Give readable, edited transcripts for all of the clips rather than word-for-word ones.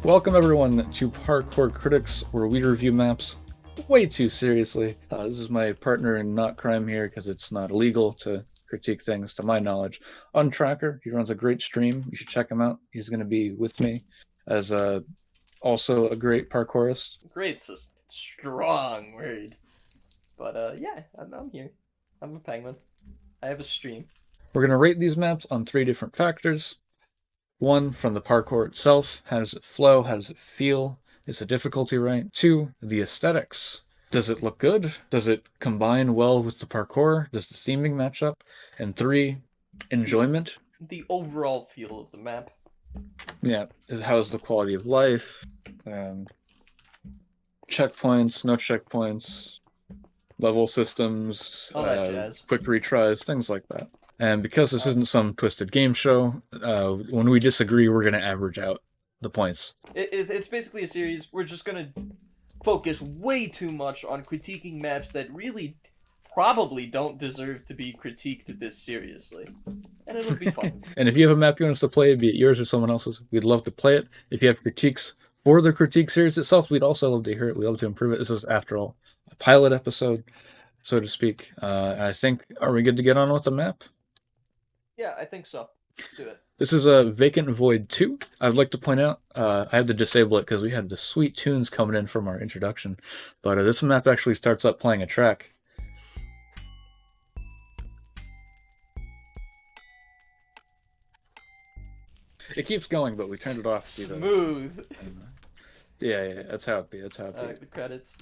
Welcome everyone to Parkour Critics, where we review maps way too seriously. This is my partner in not crime here because it's not illegal to critique things, to my knowledge, on Tracker. He runs a great stream. You should check him out. He's going to be with me as also a great parkourist. Great's a strong word. But yeah, I'm here. I'm a penguin. I have a stream. We're going to rate these maps on 3 different factors. 1, from the parkour itself. How does it flow? How does it feel? Is the difficulty right? 2, the aesthetics. Does it look good? Does it combine well with the parkour? Does the theming match up? And 3, enjoyment. The overall feel of the map. Yeah, how's the quality of life? Checkpoints, no checkpoints, level systems, all that jazz. Quick retries, things like that. And because this isn't some twisted game show, when we disagree, we're going to average out the points. It's basically a series. We're just going to focus way too much on critiquing maps that really probably don't deserve to be critiqued this seriously. And it'll be fun. And if you have a map you want us to play, be it yours or someone else's, we'd love to play it. If you have critiques for the critique series itself, we'd also love to hear it. We'd love to improve it. This is, after all, a pilot episode, so to speak. I think, are we good to get on with the map? Yeah, I think so. Let's do it. This is a Vacant Void 2. I'd like to point out, I had to disable it because we had the sweet tunes coming in from our introduction. But this map actually starts up playing a track. It keeps going, but we turned it off. Smooth. Yeah, that's how it be. That's how it be. The credits.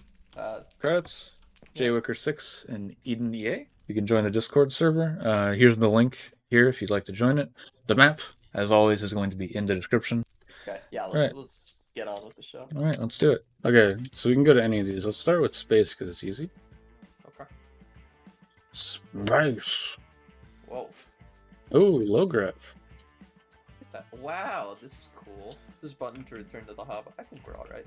Credits. JWicker6 and Eden EA. You can join the Discord server. Here's the link here if you'd like to join it. The map, as always, is going to be in the description. Okay, yeah, let's get on with the show. All right, let's do it. Okay, so we can go to any of these. Let's start with space because it's easy. Okay. Space. Whoa. Oh, low graph. Wow, this is cool. This button to return to the hub. I think we're all right.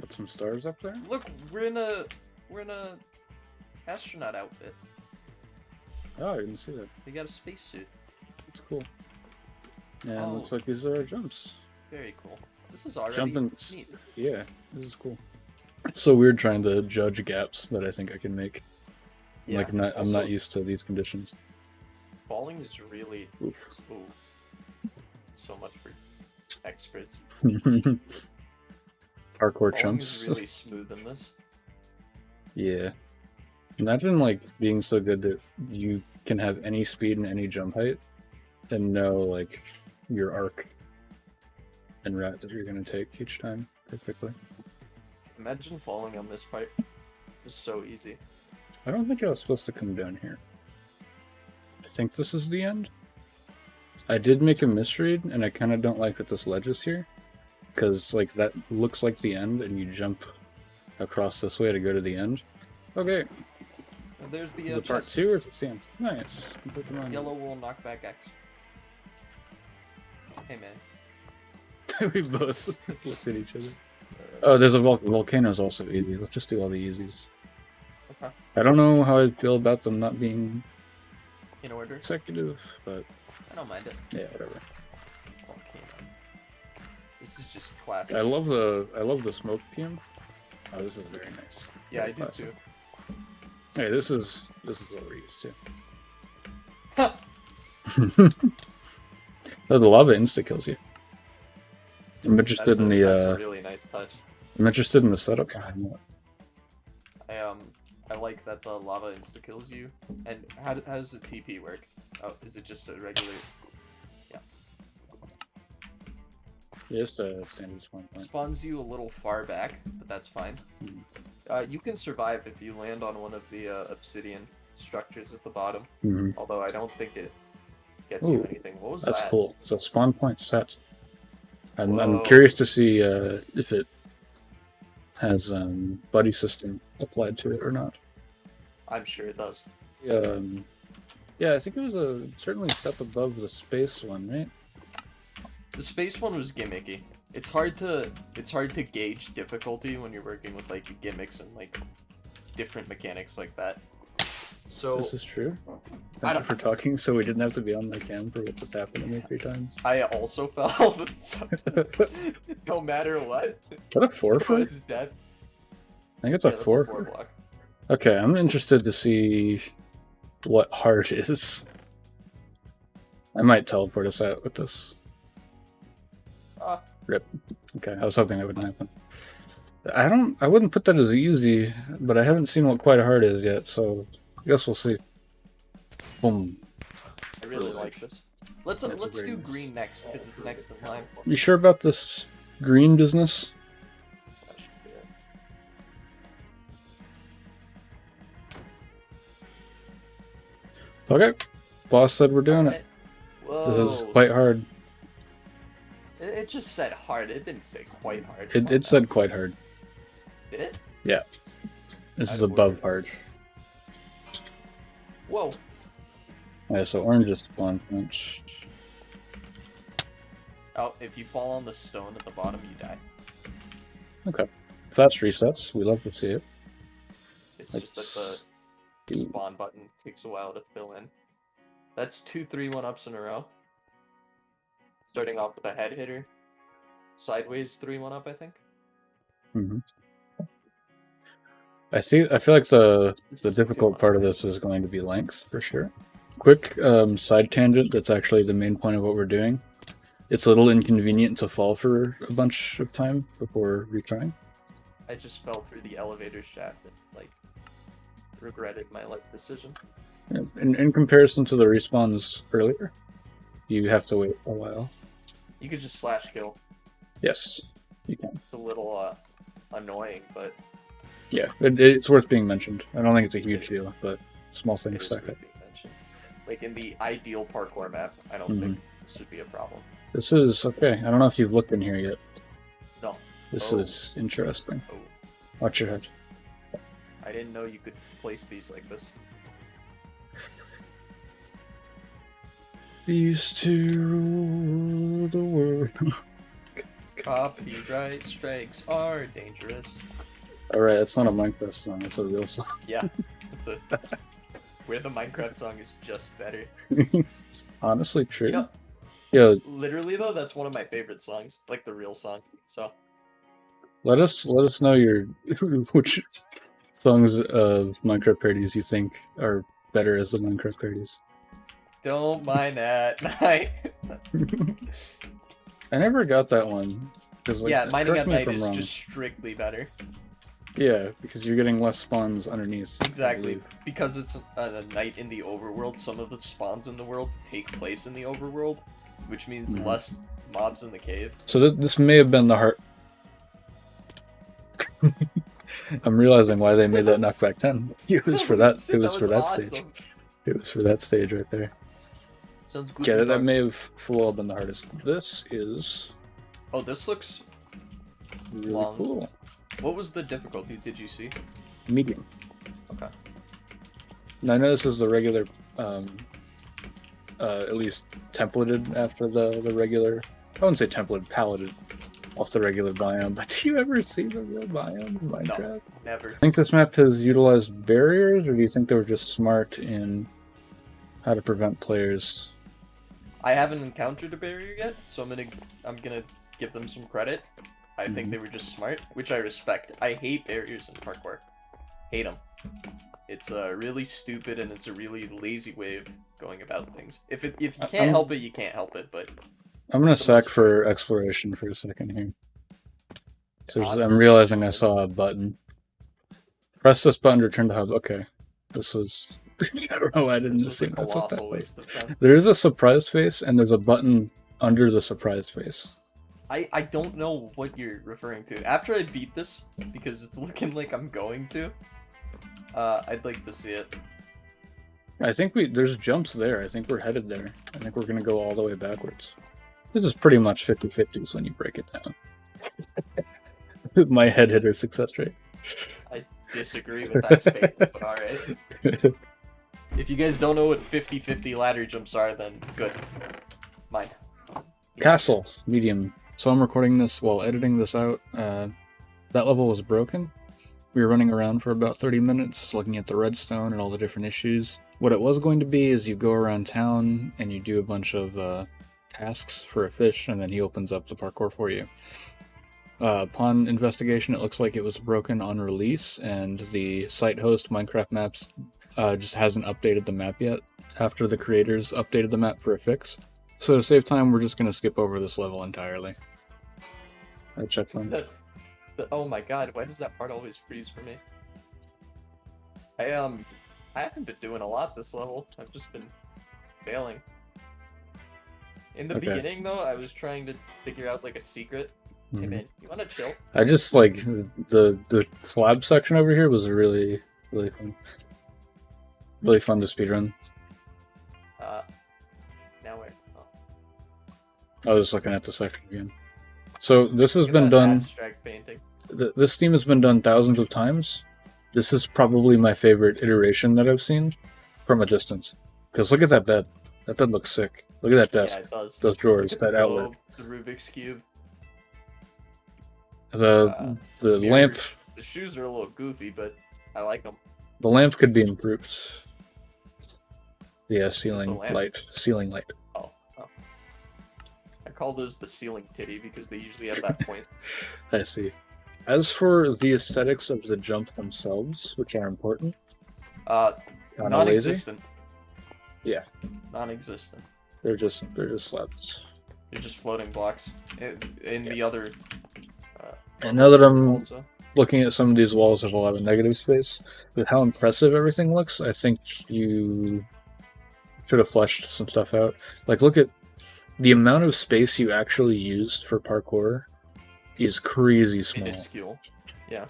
Got some stars up there. Look, we're in a astronaut outfit. Oh, I didn't see that. We got a spacesuit. It's cool. And looks like these are our jumps. Very cool. This is already Jumping. neat. Yeah, this is cool. It's so weird trying to judge gaps that I think I can make. Yeah, I'm not used to these conditions. Falling is really Oof. so much for experts. Parkour Falling chumps. is really smooth in this. Yeah. Imagine like being so good that you can have any speed and any jump height and know like your arc and route that you're gonna take each time perfectly. Imagine falling on this part. It's so easy. I don't think I was supposed to come down here. I think this is the end. I did make a misread, and I kind of don't like that this ledge is here. Because, like, that looks like the end, and you jump across this way to go to the end. Okay. And there's the, is it part 2 or is it the end? Nice. Yellow will knock back X. Hey, man. We both looked at each other. Oh, there's a volcano's also easy. Let's just do all the easies. Okay. I don't know how I feel about them not being in order consecutive, but I don't mind it. Yeah, whatever. Volcano. This is just classic. I love the smoke PM. Oh, this is very nice. Yeah, very I do classic. too. Hey, this is what we're used to. Oh, the lava insta kills you. I'm interested in the. That's a really nice touch. I'm interested in the setup. I like that the lava insta kills you. And how does the TP work? Oh, is it just a regular? Yeah. Just a standard spawn point. Spawns you a little far back, but that's fine. You can survive if you land on one of the obsidian structures at the bottom. Although I don't think it gets you anything. What was that? That's cool. So spawn point set. I'm curious to see if it has buddy system applied to it or not. I'm sure it does. Yeah, I think it was certainly a step above the space one, right? The space one was gimmicky. It's hard to gauge difficulty when you're working with like gimmicks and like different mechanics like that. So This is true. I Thank you don't- for talking, so we didn't have to be on the cam for what just happened to me 3 times. I also fell. So no matter what, Is that a 4 it for? was death. I think it's Yeah, a that's 4. 4 block. Okay, I'm interested to see what hard is. I might teleport us out with this. Ah. Rip. Okay, I was hoping that wouldn't happen. I wouldn't put that as easy, but I haven't seen what quite hard is yet, so I guess we'll see. Boom. I really like this. Let's That's let's do great. green next because it's next in line. You sure about this green business? Okay. Boss said we're doing it. Whoa. This is quite hard. It just said hard. It didn't say quite hard. It said quite hard. Did it? Yeah. This is I'd above order. hard. Whoa. Yeah, so orange is spawn punch. Oh, if you fall on the stone at the bottom, you die. Okay. Fast resets. We love to see it. It's just that the spawn button takes a while to fill in. That's 2 3-1-ups in a row. Starting off with a head hitter. Sideways 3-1-up, I think. Mm-hmm. I feel like the This is difficult too part of much. this is going to be length for sure. Quick side tangent. That's actually the main point of what we're doing. It's a little inconvenient to fall for a bunch of time before retrying. I just fell through the elevator shaft and, like, regretted my life decision. Yeah, in comparison to the respawns earlier, you have to wait a while. You could just slash kill. Yes, you can. It's a little annoying, but Yeah, it's worth being mentioned. I don't think it's a huge deal, but small it things is stack worth up. being mentioned. Like in the ideal parkour map, I don't Mhm. think this would be a problem. This is okay. I don't know if you've looked in here yet. No. This Oh. is interesting. Oh, Watch your head. I didn't know you could place these like this. These two rule the world. Copyright strikes are dangerous. Alright, it's not a Minecraft song, it's a real song. Yeah, it's a. Where the Minecraft song is just better. Honestly, true. You know, Yeah, literally though, that's one of my favorite songs, like the real song. So let us know your which songs of Minecraft parodies you think are better as the Minecraft parodies. don't mind that. Night. I never got that one. 'Cause, like, Yeah, mining correct at me if night I'm is wrong. just strictly better. Yeah, because you're getting less spawns underneath. I Exactly, believe. because it's a night in the overworld. Some of the spawns in the world take place in the overworld, which means Mhm. less mobs in the cave. So this may have been the heart. I'm realizing why they made that knockback 10. It was for that. Shit, It was for that awesome. stage. It was for that stage right there. Sounds good. Yeah, to that talk. may have full well been the hardest. This is Oh, this looks. really Long. cool. What was the difficulty? Did you see? Medium. Okay. Now I know this is the regular, at least templated after the regular. I wouldn't say templated, paletted off the regular biome. But do you ever see the real biome in Minecraft? No, never. I think this map has utilized barriers, or do you think they were just smart in how to prevent players? I haven't encountered a barrier yet, so I'm gonna give them some credit. I think Mhm. they were just smart, which I respect. I hate barriers in parkour. Hate them. It's really stupid and it's a really lazy way of going about things. If you can't I'm- help it, you can't help it. But I'm gonna For the sack most for exploration for a second here. So God, I'm realizing I saw a button. Press this button to return to hub. Okay, this was. I don't know why I didn't this was a assume that's what that colossal was. waste of time. There is a surprised face, and there's a button under the surprised face. I don't know what you're referring to. After I beat this, because it's looking like I'm going to, I'd like to see it. I think there's jumps there. I think we're headed there. I think we're gonna go all the way backwards. This is pretty much 50-50s when you break it down. My head hitter success rate. I disagree with that statement, but alright. If you guys don't know what 50-50 ladder jumps are, then good. Mine. Castle, medium. So I'm recording this while editing this out. That level was broken. We were running around for about 30 minutes looking at the redstone and all the different issues. What it was going to be is you go around town and you do a bunch of tasks for a fish, and then he opens up the parkour for you. Upon investigation, it looks like it was broken on release, and the site host, Minecraft Maps, just hasn't updated the map yet after the creators updated the map for a fix. So to save time, we're just going to skip over this level entirely. I checked on Oh my god, why does that part always freeze for me? I haven't been doing a lot this level. I've just been failing. In the beginning, though, I was trying to figure out, like, a secret. Hey man, you wanna chill? I just like the slab section over here was really fun. Really fun to speedrun. Now where? Oh. I was looking at the section again. So this has Look at been that done. Abstract painting. This theme has been done thousands of times. This is probably my favorite iteration that I've seen from a distance. Because look at that bed. That bed looks sick. Look at that desk. Yeah, it does. Those drawers. Look at That outlet. The Rubik's Cube. The lamp. The shoes are a little goofy, but I like them. The lamp could be improved. Yeah, ceiling lamp? light. Ceiling light. Oh. I call those the ceiling titty because they usually have that point. I see. As for the aesthetics of the jump themselves, which are important, kinda lazy. Non-existent. Yeah. Non-existent. They're just slabs. They're just floating blocks. In the other. And now that I'm also. looking at some of these walls with a lot of negative space, with how impressive everything looks, I think you should have fleshed some stuff out. Like, look at the amount of space you actually used for parkour is crazy small. Minuscule. Yeah.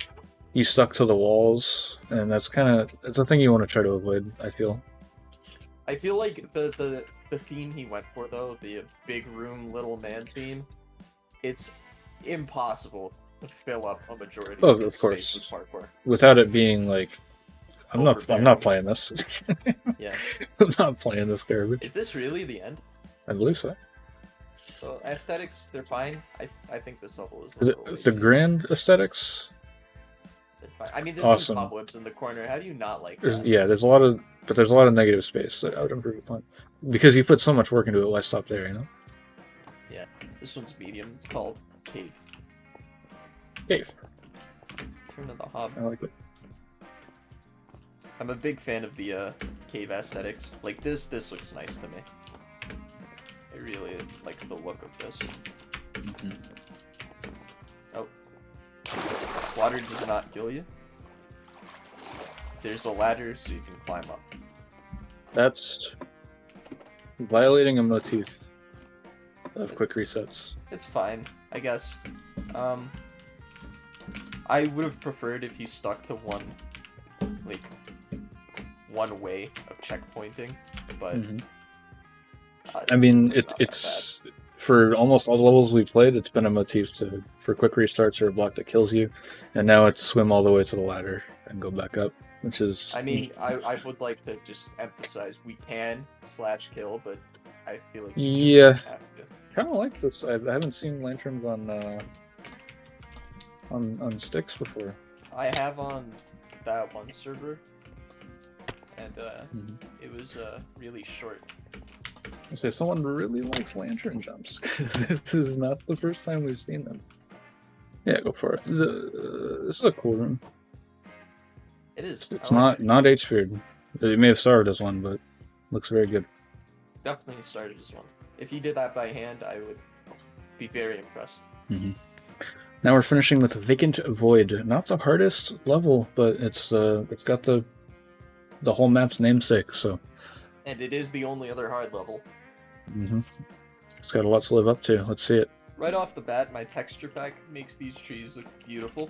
You stuck to the walls, and that's a thing you want to try to avoid, I feel. I feel like the theme he went for, though, the big room, little man theme, it's impossible to fill up a majority of the space with parkour. Without it being like, I'm not playing this. Yeah. I'm not playing this garbage. Is this really the end? I believe so. So aesthetics, they're fine. I think this level is The grand aesthetics. They're fine. I mean, there's Awesome. some cobwebs in the corner. How do you not like that? There's a lot of negative space that I would improve upon. Because you put so much work into it, why stop there, you know? Yeah. This one's medium. It's called Cave. Cave. Turn to the hob. I like it. I'm a big fan of the cave aesthetics. Like this looks nice to me. I really like the look of this. Mm-hmm. Oh. Water does not kill you. There's a ladder so you can climb up. That's violating a motif of quick resets. It's fine, I guess. I would have preferred if he stuck to one way of checkpointing, but I mean, it's for almost all the levels we've played, it's been a motif for quick restarts or a block that kills you, and now it's swim all the way to the ladder and go back up, which is. I mean, I would like to just emphasize we can /kill, but I feel like we have to. Kind of like this. I haven't seen lanterns on sticks before. I have on that one server, and it was really short. I say someone really likes lantern jumps. This is not the first time we've seen them. Yeah, go for it. This is a cool room. It is. It's not H-feared. It may have started as one, but looks very good. Definitely started as one. If he did that by hand, I would be very impressed. Now we're finishing with Vacant Void. Not the hardest level, but it's got the whole map's namesake. So. And it is the only other hard level. It's got a lot to live up to. Let's see it. Right off the bat, my texture pack makes these trees look beautiful,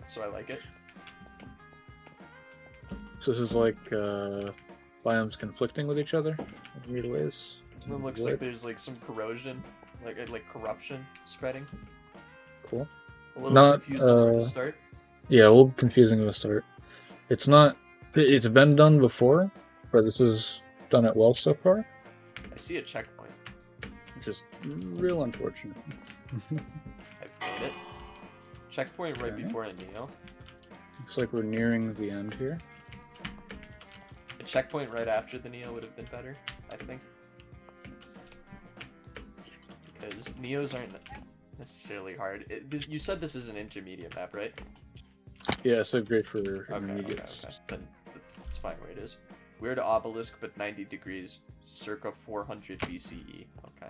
so I like it. So this is like biomes conflicting with each other in weird ways. It looks like there's like some corrosion, like corruption spreading. Cool. A little confusing to start. Yeah, a little confusing to start. It's not. It's been done before, but this has done it well so far. I see a checkpoint. Which is real unfortunate. I've made it. Checkpoint right before a Neo. Looks like we're nearing the end here. A checkpoint right after the Neo would have been better, I think. Because Neos aren't necessarily hard. You said this is an intermediate map, right? Yeah, so great for intermediates. Okay. Then it's fine where it is. Weird obelisk, but 90 degrees, circa 400 BCE. Okay.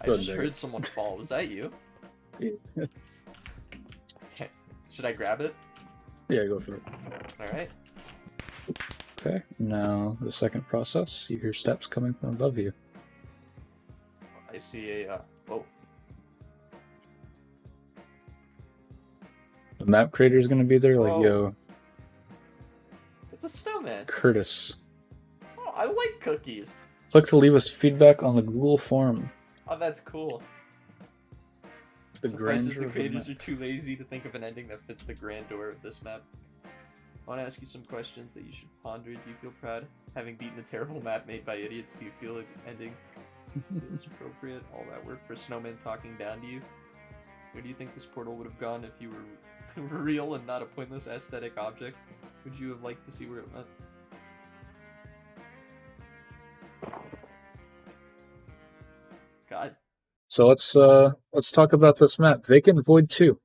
I just heard someone fall. Was that you? Okay. Should I grab it? Yeah, go for it. Alright. Okay, now the second process. You hear steps coming from above you. I see a, oh. The map creator's gonna be there, like, Whoa. yo. It's a snowman. Curtis. Oh, I like cookies. Click to leave us feedback on the Google form. Oh, that's cool. The Surprises grandeur the of creators the are too lazy to think of an ending that fits the grandeur of this map. I want to ask you some questions that you should ponder. Do you feel proud? Having beaten a terrible map made by idiots, do you feel like the ending feels appropriate? All that work for Snowman talking down to you? Where do you think this portal would have gone if you were real and not a pointless aesthetic object? Would you have liked to see where it went? God. So let's talk about this map, Vacant Void 2.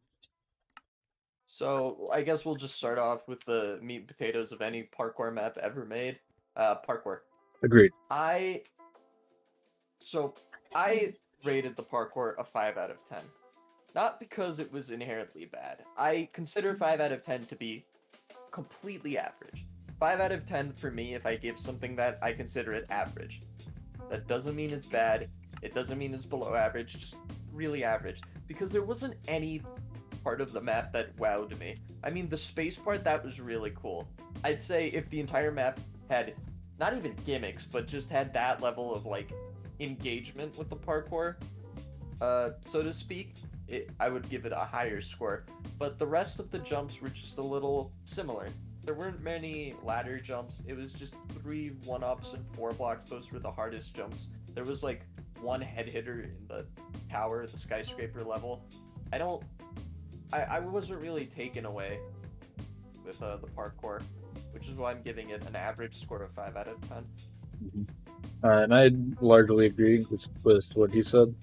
So I guess we'll just start off with the meat and potatoes of any parkour map ever made. Parkour. Agreed. I rated the parkour a 5 out of 10. Not because it was inherently bad. I consider 5 out of 10 to be completely average. 5 out of 10 for me, if I give something that, I consider it average. That doesn't mean it's bad. It doesn't mean it's below average, just really average. Because there wasn't any part of the map that wowed me. I mean, the space part, that was really cool. I'd say if the entire map had, not even gimmicks, but just had that level of, like, engagement with the parkour, so to speak, I would give it a higher score. But the rest of the jumps were just a little similar. There weren't many ladder jumps. It was just 3 1-ups and 4 blocks. Those were the hardest jumps. There was, like, 1 head hitter in the tower, the skyscraper level. I wasn't really taken away with the parkour, which is why I'm giving it an average score of 5 out of 10. Mm-hmm. And I largely agree with what he said.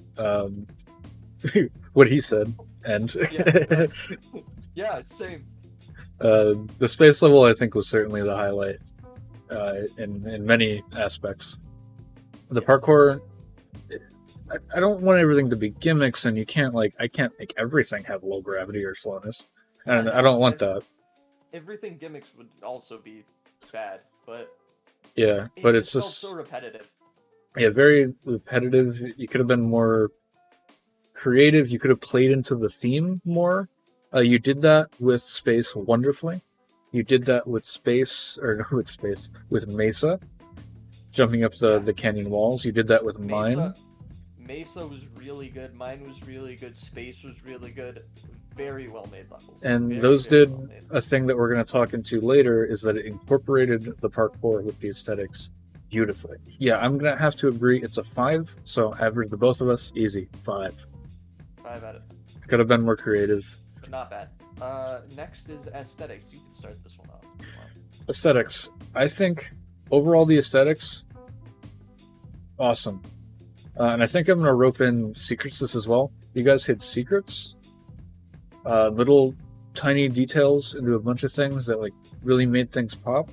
What he said, and Yeah, yeah, same. The space level, I think, was certainly the highlight in many aspects. The parkour, I don't want everything to be gimmicks, and I can't make everything have low gravity or slowness, and I don't want that. Everything gimmicks would also be bad, but yeah, but it's felt just so repetitive. Yeah, very repetitive. You could have been more creative. You could have played into the theme more. You did that with space wonderfully. You did that with with Mesa, jumping up the canyon walls. You did that with Mine. Mesa was really good. Mine was really good. Space was really good. Very well made levels. And those did a thing that we're going to talk into later, is that it incorporated the parkour with the aesthetics beautifully. Yeah, I'm going to have to agree it's a 5, so average the both of us, easy, 5. 5 out of 10. Could have been more creative. But not bad. Next is aesthetics. You can start this one off. Aesthetics. I think overall the aesthetics, awesome. And I think I'm going to rope in secrets this as well. You guys hit secrets. Little tiny details into a bunch of things that like really made things pop.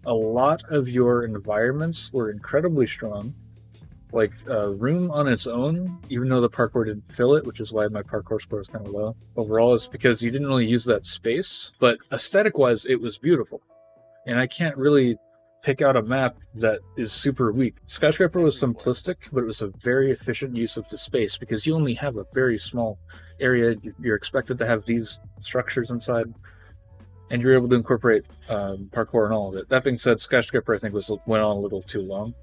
A lot of your environments were incredibly strong. Like room on its own, even though the parkour didn't fill it, which is why my parkour score is kind of low overall, is because you didn't really use that space. But aesthetic-wise, it was beautiful. And I can't really pick out a map that is super weak. Skyscraper was simplistic, but it was a very efficient use of the space because you only have a very small area. You're expected to have these structures inside, and you're able to incorporate parkour and all of it. That being said, Skyscraper I think went on a little too long,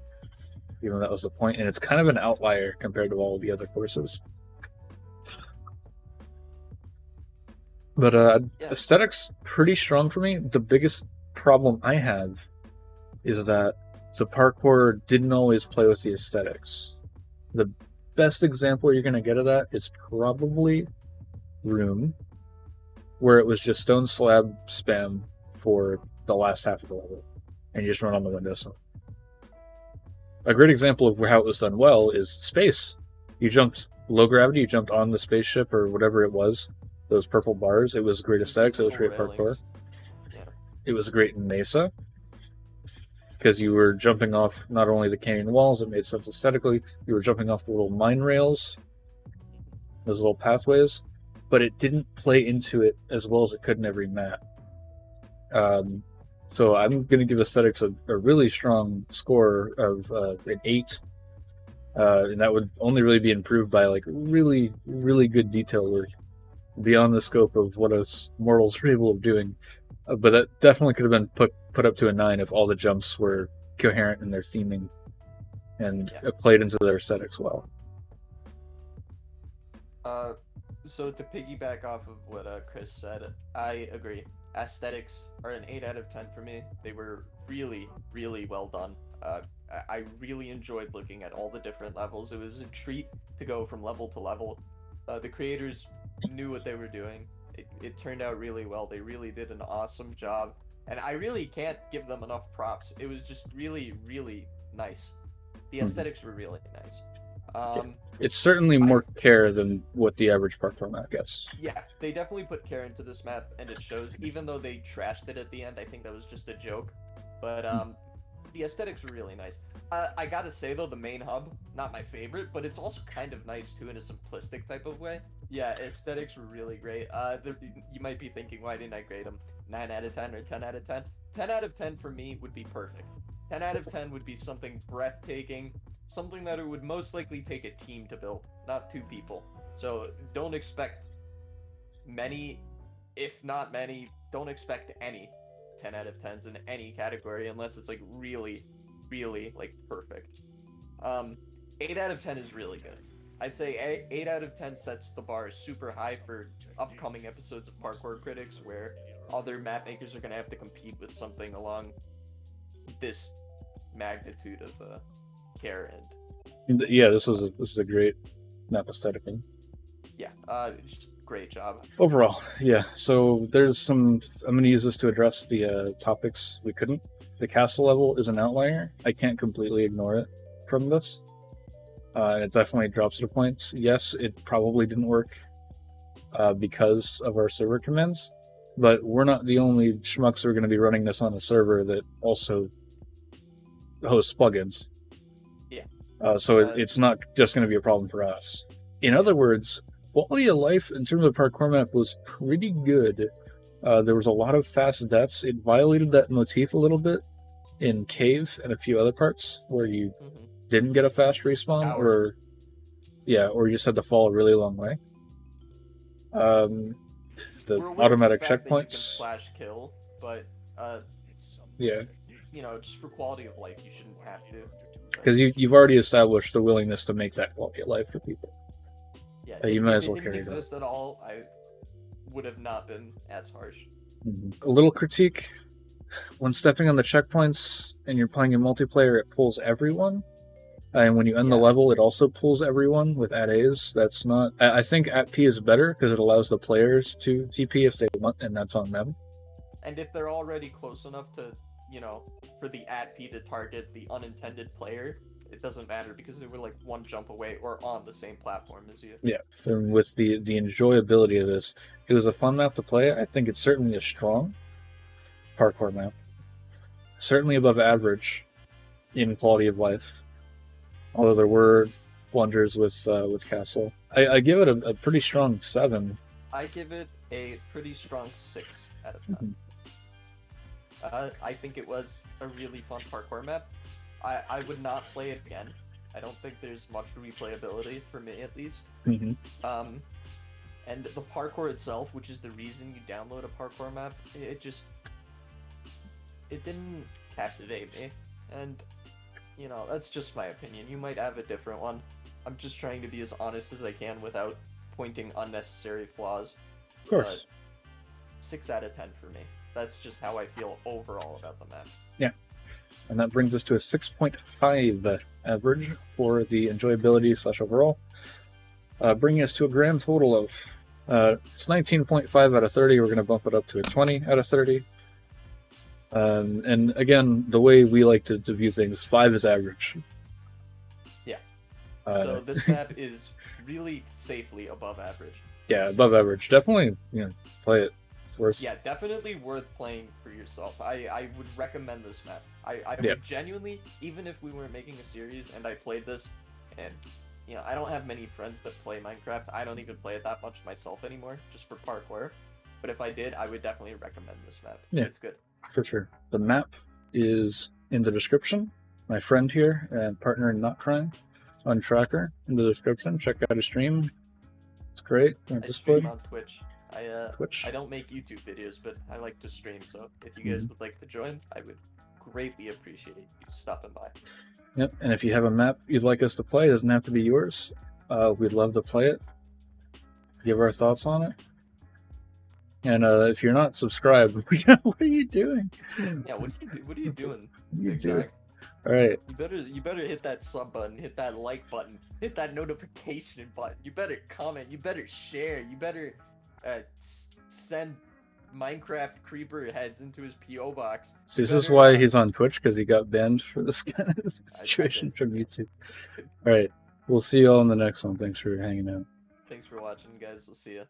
even though that was the point, and it's kind of an outlier compared to all of the other courses. But aesthetics pretty strong for me. The biggest problem I have is that the parkour didn't always play with the aesthetics. The best example you're going to get of that is probably Room, where it was just stone slab spam for the last half of the level, and you just run on the windowsill. A great example of how it was done well is space. You jumped low gravity, you jumped on the spaceship or whatever it was, those purple bars. It was great aesthetics, it was great parkour. Yeah. It was great in Mesa, because you were jumping off not only the canyon walls, it made sense aesthetically, you were jumping off the little mine rails, those little pathways, but it didn't play into it as well as it could in every map. So I'm going to give aesthetics a really strong score of an 8. And that would only really be improved by like really, really good detail work beyond the scope of what us mortals are able of doing. But that definitely could have been put up to a 9 if all the jumps were coherent in their theming and played into their aesthetics well. So to piggyback off of what Chris said, I agree. Aesthetics are an 8 out of 10 for me. They were really, really well done. I really enjoyed looking at all the different levels. It was a treat to go from level to level. The creators knew what they were doing. It turned out really well. They really did an awesome job. And I really can't give them enough props. It was just really, really nice. The aesthetics were really nice. It's certainly more care than what the average parkour map gets. Yeah, they definitely put care into this map, and it shows. Even though they trashed it at the end, I think that was just a joke. But the aesthetics were really nice. I gotta say though, the main hub, not my favorite, but it's also kind of nice too in a simplistic type of way. Yeah, aesthetics were really great. You might be thinking, why didn't I grade them 9 out of 10 or 10 out of 10? 10 out of 10 for me would be perfect. 10 out of 10 would be something breathtaking. Something that it would most likely take a team to build, not 2 people. So don't expect many, if not many, don't expect any 10 out of 10s in any category unless it's like really, really like perfect. 8 out of 10 is really good. I'd say 8 out of 10 sets the bar super high for upcoming episodes of Parkour Critics where other map makers are going to have to compete with something along this magnitude of care and this is a great map aesthetically. Just great job overall. So there's some, I'm going to use this to address the topics we couldn't. The castle level is an outlier. I can't completely ignore it from this. It definitely drops the points. Yes, it probably didn't work because of our server commands, but we're not the only schmucks who are going to be running this on a server that also hosts plugins. So it's not just going to be a problem for us. In other words, quality of life in terms of parkour map was pretty good. There was a lot of fast deaths. It violated that motif a little bit in Cave and a few other parts where you didn't get a fast respawn, or you just had to fall a really long way. The automatic checkpoints. Slash kill, but just for quality of life, you shouldn't have to. Because you've already established the willingness to make that quality of life for people. Yeah, you might as well carry it. If it didn't exist at all, I would have not been as harsh. A little critique: when stepping on the checkpoints and you're playing in multiplayer, it pulls everyone. And when you end the level, it also pulls everyone with AT-As. That's not... I think AT-P is better because it allows the players to TP if they want, and that's on them. And if they're already close enough to, for the AT-P to target the unintended player, it doesn't matter because they were like one jump away or on the same platform as you. Yeah, and with the enjoyability of this, it was a fun map to play. I think it's certainly a strong parkour map. Certainly above average in quality of life. Although there were blunders with Castle. I give it a pretty strong 7. I give it a pretty strong 6 out of 10. I think it was a really fun parkour map. I would not play it again. I don't think there's much replayability, for me at least. And the parkour itself, which is the reason you download a parkour map, it didn't captivate me. And that's just my opinion. You might have a different one. I'm just trying to be as honest as I can without pointing unnecessary flaws. Of course. 6 out of 10 for me. That's just how I feel overall about the map. Yeah. And that brings us to a 6.5 average for the enjoyability / overall. Bringing us to a grand total of It's 19.5 out of 30. We're going to bump it up to a 20 out of 30. And again, the way we like to view things, 5 is average. Yeah. So this map is really safely above average. Yeah, above average. Definitely, play it. It's worth. Yeah, definitely worth playing for yourself. I would recommend this map. I Yeah. would genuinely, even if we weren't making a series and I played this, and I don't have many friends that play Minecraft. I don't even play it that much myself anymore, just for parkour. But if I did, I would definitely recommend this map. Yeah. It's good. For sure. The map is in the description. My friend here and partner in Not Crime on Tracker in the description. Check out his stream. It's great. I stream on Twitch. Twitch. I don't make YouTube videos, but I like to stream. So if you guys would like to join, I would greatly appreciate you stopping by. Yep. And if you have a map you'd like us to play, it doesn't have to be yours. We'd love to play it. Give our thoughts on it. And if you're not subscribed, what are you doing? Yeah, what are you doing? What are you big doing? guy? All right. You better hit that sub button, hit that like button, hit that notification button. You better comment. You better share. You better send Minecraft creeper heads into his PO box. See, this is why he's on Twitch, because he got banned for this kind of situation from YouTube. All right. We'll see you all in the next one. Thanks for hanging out. Thanks for watching, guys. We'll see ya.